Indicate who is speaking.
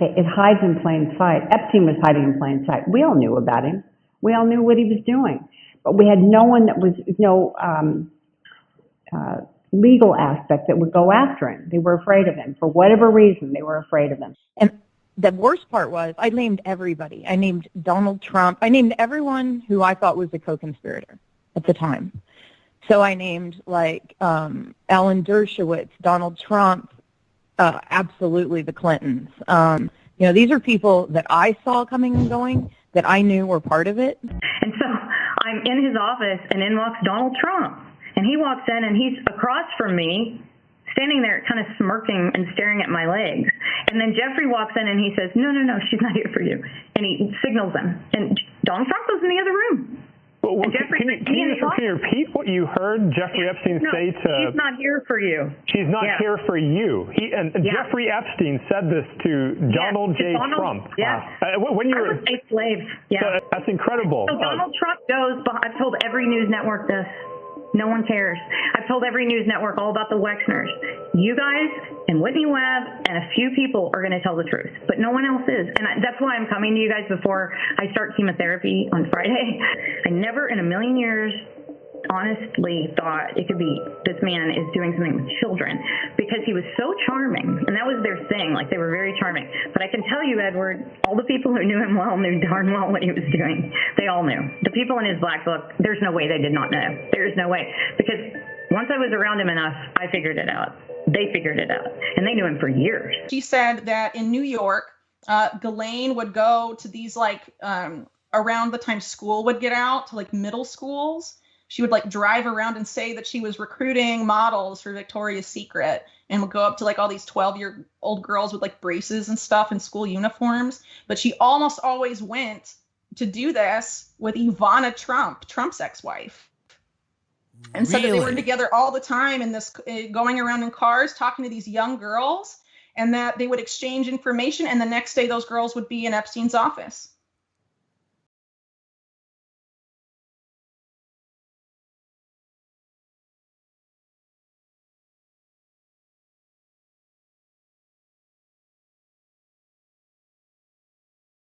Speaker 1: it hides in plain sight. Epstein was hiding in plain sight. We all knew about him. We all knew what he was doing. But we had no one that was, legal aspect that would go after him. They were afraid of him. For whatever reason, they were afraid of him.
Speaker 2: And the worst part was I named everybody. I named Donald Trump. I named everyone who I thought was a co-conspirator at the time. So I named Alan Dershowitz, Donald Trump, absolutely the Clintons. These are people that I saw coming and going that I knew were part of it.
Speaker 3: And so I'm in his office, and in walks Donald Trump. And he walks in, and he's across from me, standing there kind of smirking and staring at my legs. And then Jeffrey walks in, and he says, no, she's not here for you. And he signals them. And Donald Trump goes in the other room.
Speaker 4: Well, can you repeat what you heard Jeffrey Epstein say to...
Speaker 3: She's not here for you.
Speaker 4: She's not here for you. Jeffrey Epstein said this to Donald J. Trump.
Speaker 3: Yes.
Speaker 4: When you
Speaker 3: were a slave. Yeah.
Speaker 4: So that's incredible.
Speaker 3: So Donald Trump goes, I've told every news network this. No one cares. I've told every news network all about the Wexners. You guys and Whitney Webb and a few people are going to tell the truth, but no one else is. And that's why I'm coming to you guys before I start chemotherapy on Friday. I never in a million years honestly thought it could be this man is doing something with children, because he was so charming, and that was their thing. They were very charming. But I can tell you, Edward, all the people who knew him well knew darn well what he was doing. They all knew. The people in his black book, there's no way they did not know. There's no way, because once I was around him enough, I figured it out. They figured it out, and they knew him for years.
Speaker 5: She said that in New York, Ghislaine would go to these around the time school would get out to middle schools. She would drive around and say that she was recruiting models for Victoria's Secret, and would go up to all these 12-year-old girls with braces and stuff in school uniforms. But she almost always went to do this with Ivana Trump, Trump's ex-wife. And so they were together all the time in this, going around in cars, talking to these young girls, and that they would exchange information. And the next day those girls would be in Epstein's office.